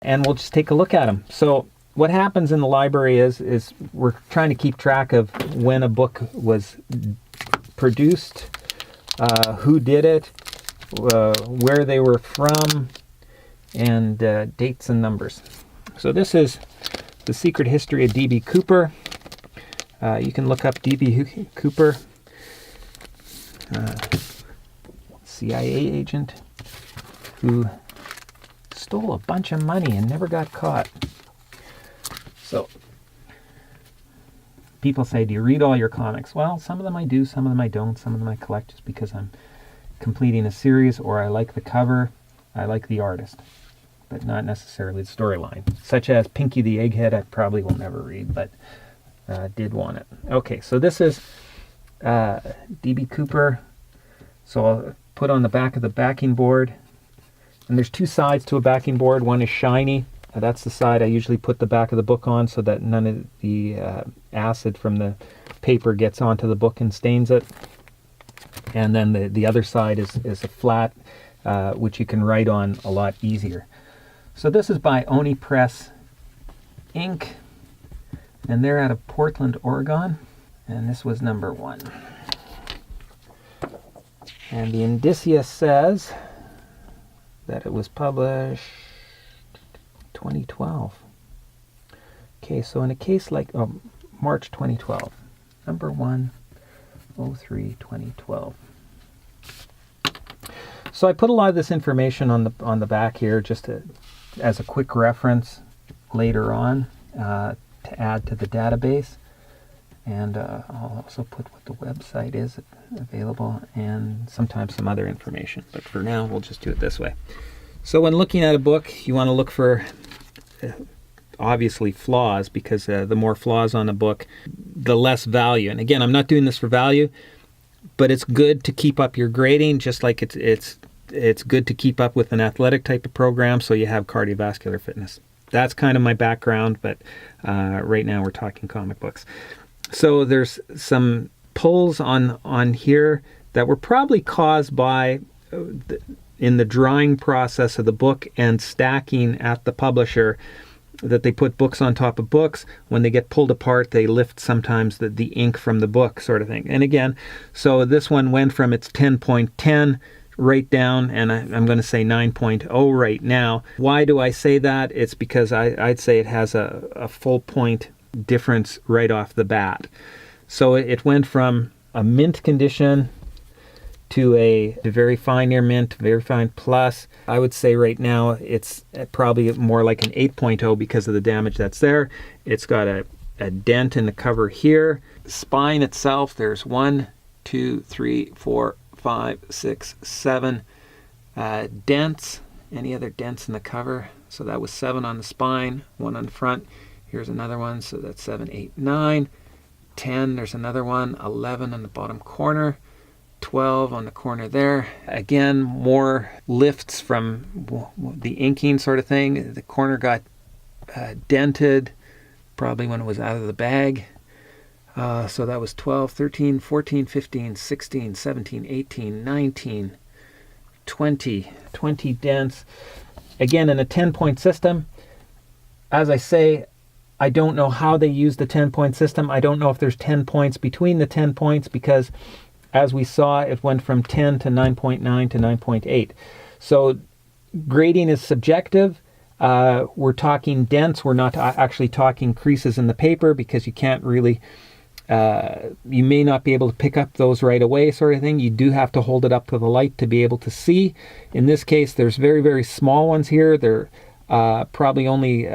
and we'll just take a look at them. So what happens in the library is we're trying to keep track of when a book was produced, who did it, where they were from, and dates and numbers. So this is The Secret History of D.B. Cooper. You can look up D.B. Cooper, CIA agent who stole a bunch of money and never got caught. So people say, do you read all your comics? Well, some of them I do, some of them I don't. Some of them I collect just because I'm completing a series, or I like the cover, I like the artist, but not necessarily the storyline. Such as Pinky the Egghead, I probably will never read, but did want it. Okay, so this is D.B. Cooper. So I'll put on the back of the backing board. And there's two sides to a backing board. One is shiny. That's the side I usually put the back of the book on so that none of the acid from the paper gets onto the book and stains it. And then the other side is a flat, which you can write on a lot easier. So this is by Oni Press Inc. And they're out of Portland, Oregon. And this was number 1. And the indicia says that it was published 2012. Okay, so in a case like March 2012, number 1, 03/2012. So I put a lot of this information on the back here just as a quick reference later on to add to the database. And I'll also put what the website is available and sometimes some other information. But for now, we'll just do it this way. So when looking at a book, you want to look for obviously flaws, because the more flaws on a book, the less value. And again, I'm not doing this for value, but it's good to keep up your grading, just like it's good to keep up with an athletic type of program so you have cardiovascular fitness. That's kind of my background, but right now we're talking comic books. So there's some pulls on here that were probably caused by in the drying process of the book and stacking at the publisher, that they put books on top of books. When they get pulled apart, they lift sometimes the ink from the book, sort of thing. And again, so this one went from its 10.10 right down, and I'm going to say 9.0 right now. Why do I say that? It's because I'd say it has a full point difference right off the bat. So it went from a mint condition to a very fine near mint, very fine plus. I would say right now it's probably more like an 8.0 because of the damage that's there. It's got a dent in the cover here. Spine itself, there's 1, 2, 3, 4, 5, 6, 7 dents. Any other dents in the cover? So that was 7 on the spine, 1 on the front. Here's another one, so that's 7, 8, 9, 10. There's another one, 11 on the bottom corner, 12 on the corner there. Again, more lifts from the inking sort of thing. The corner got dented, probably when it was out of the bag. So that was 12, 13, 14, 15, 16, 17, 18, 19, 20 dents. Again, in a 10-point system, as I say, I don't know how they use the 10-point system. I don't know if there's 10 points between the 10 points because, as we saw, it went from 10 to 9.9 to 9.8. So grading is subjective. We're talking dents. We're not actually talking creases in the paper because you can't really, you may not be able to pick up those right away, sort of thing. You do have to hold it up to the light to be able to see. In this case, there's very, very small ones here. They're probably only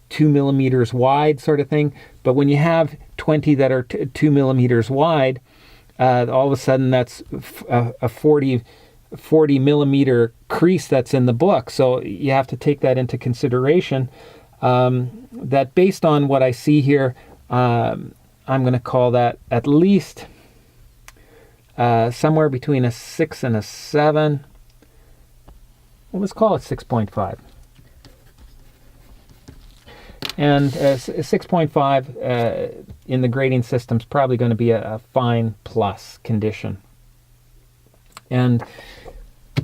2 millimeters wide, sort of thing. But when you have 20 that are 2 millimeters wide, all of a sudden that's a 40 millimeter crease that's in the book. So you have to take that into consideration. That based on what I see here, I'm going to call that at least somewhere between a 6 and a 7. Well, let's call it 6.5. And 6.5 in the grading system is probably going to be a fine plus condition. And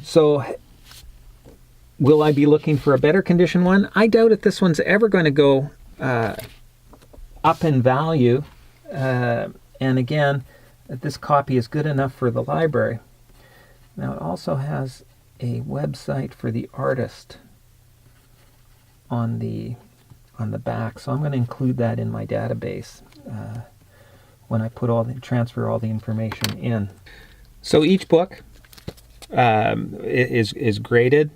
so Will I be looking for a better condition one? I doubt if this one's ever going to go up in value. And again, this copy is good enough for the library. Now, it also has a website for the artist on the back, so I'm going to include that in my database when I transfer all the information in. So each book is graded,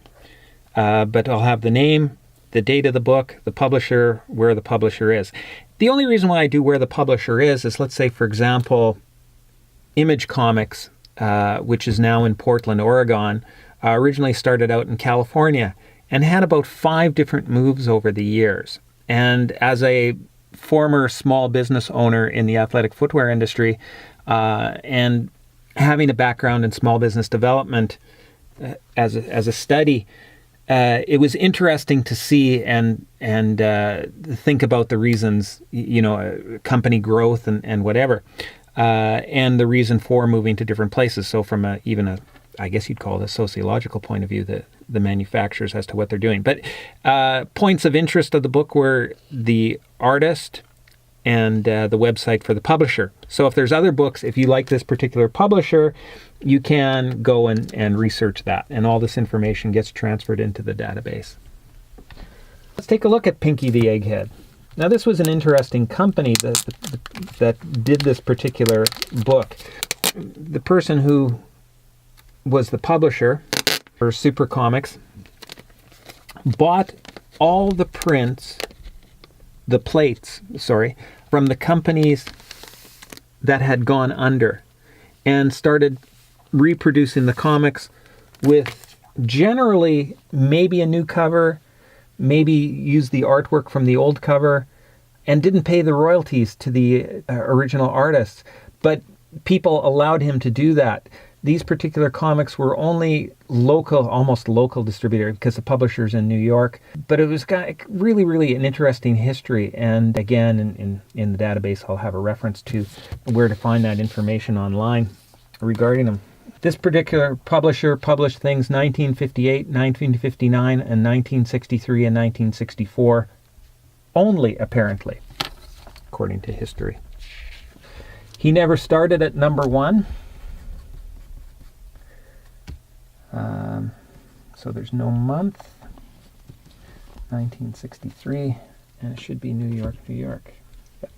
but I'll have the name, the date of the book, the publisher, where the publisher is. The only reason why I do where the publisher is let's say, for example, Image Comics, which is now in Portland, Oregon, originally started out in California and had about 5 different moves over the years. And as a former small business owner in the athletic footwear industry, and having a background in small business development as a study, it was interesting to see and think about the reasons, company growth and whatever, and the reason for moving to different places. So from I guess you'd call it a sociological point of view, the manufacturers as to what they're doing. But points of interest of the book were the artist and the website for the publisher. So if there's other books, if you like this particular publisher, you can go and research that. And all this information gets transferred into the database. Let's take a look at Pinky the Egghead. Now, this was an interesting company that did this particular book. The person who was the publisher for Super Comics bought all the plates, from the companies that had gone under and started reproducing the comics with generally maybe a new cover, maybe use the artwork from the old cover, and didn't pay the royalties to the original artists. But people allowed him to do that. These particular comics were only almost local distributor, because the publisher's in New York. But it was really, really an interesting history. And again, in the database, I'll have a reference to where to find that information online regarding them. This particular publisher published things 1958, 1959, and 1963 and 1964 only, apparently, according to history. He never started at number 1. So there's no month. 1963, and it should be New York, New York. Yep.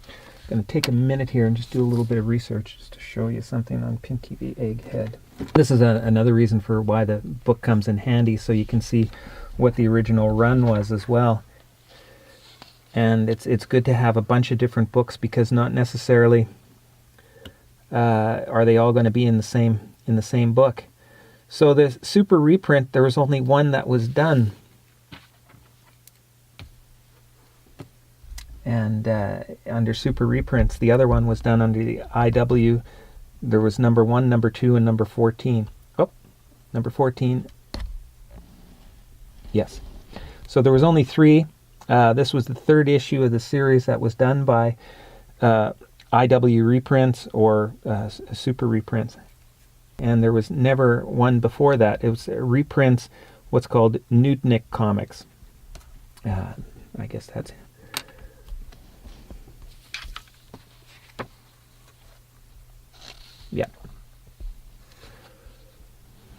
I'm going to take a minute here and just do a little bit of research just to show you something on Pinky the Egghead. This is another reason for why the book comes in handy, so you can see what the original run was as well. And it's good to have a bunch of different books, because not necessarily are they all going to be in the same book. So the Super reprint, there was only one that was done, and under Super reprints, the other one was done under the IW. There was number 1, number 2, and number 14. Oh, number 14. Yes. So there was only 3. This was the 3rd issue of the series that was done by IW reprints or Super reprints. And there was never one before that. It was reprints, what's called Nudnik Comics. I guess that's it. Yeah.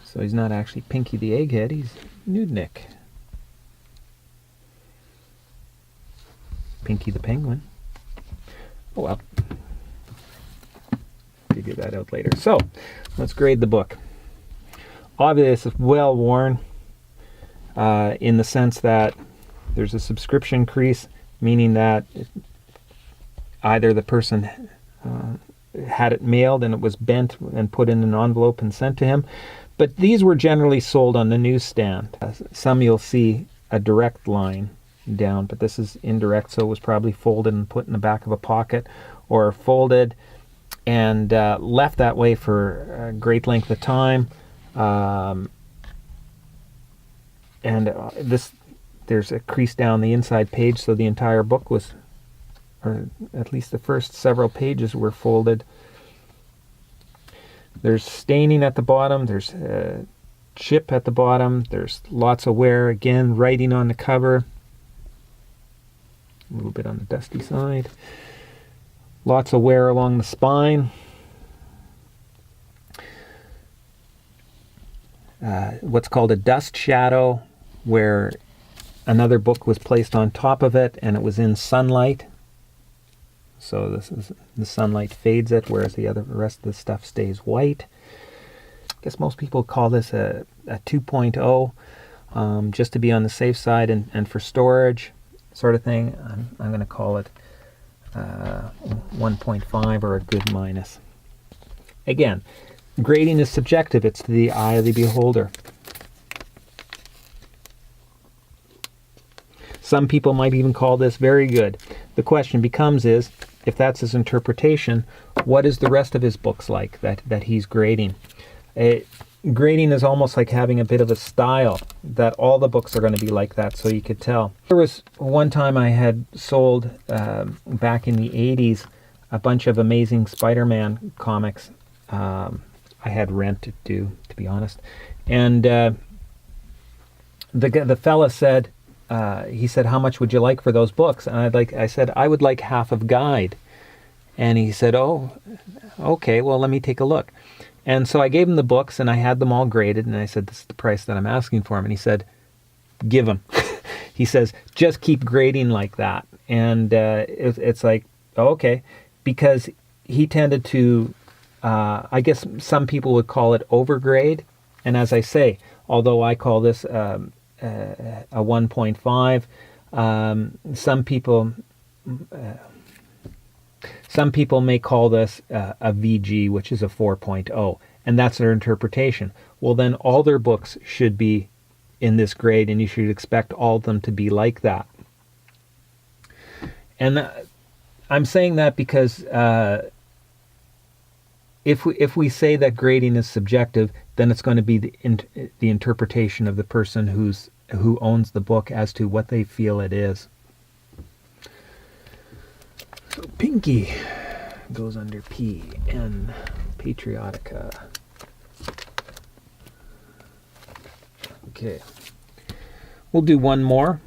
So he's not actually Pinky the Egghead, he's Nudnik. Pinky the Penguin. Oh well. Figure that out later. So, let's grade the book. Obviously, it's well worn in the sense that there's a subscription crease, meaning that either the person had it mailed and it was bent and put in an envelope and sent to him. But these were generally sold on the newsstand. Some you'll see a direct line down, but this is indirect, so it was probably folded and put in the back of a pocket, or folded and left that way for a great length of time. There's a crease down the inside page, so the entire book was, or at least the first several pages were folded. There's staining at the bottom. There's chip at the bottom. There's lots of wear. Again, writing on the cover. A little bit on the dusty side. Lots of wear along the spine. What's called a dust shadow, where another book was placed on top of it and it was in sunlight. So the sunlight fades it, whereas the rest of the stuff stays white. I guess most people call this a 2.0, just to be on the safe side and for storage sort of thing. I'm going to call it 1.5 or a good minus. Again, grading is subjective. It's to the eye of the beholder. Some people might even call this very good. The question becomes is, if that's his interpretation, what is the rest of his books like that he's grading? Grading is almost like having a bit of a style, that all the books are going to be like that, so you could tell. There was one time I had sold, back in the 80s, a bunch of Amazing Spider-Man comics. I had rent to do, to be honest. And the fella said, he said, how much would you like for those books? And I said, I would like half of guide. And he said, oh, okay, well, let me take a look. And so I gave him the books and I had them all graded. And I said, this is the price that I'm asking for them. And he said, give them. He says, just keep grading like that. And it's like, oh, okay. Because he tended to, I guess some people would call it overgrade. And as I say, although I call this a 1.5, some people may call this a VG, which is a 4.0, and that's their interpretation. Well, then all their books should be in this grade, and you should expect all of them to be like that. And I'm saying that because if we say that grading is subjective, then it's going to be the interpretation of the person who owns the book as to what they feel it is. So Pinky goes under P, N, Patriotica. Okay. We'll do one more.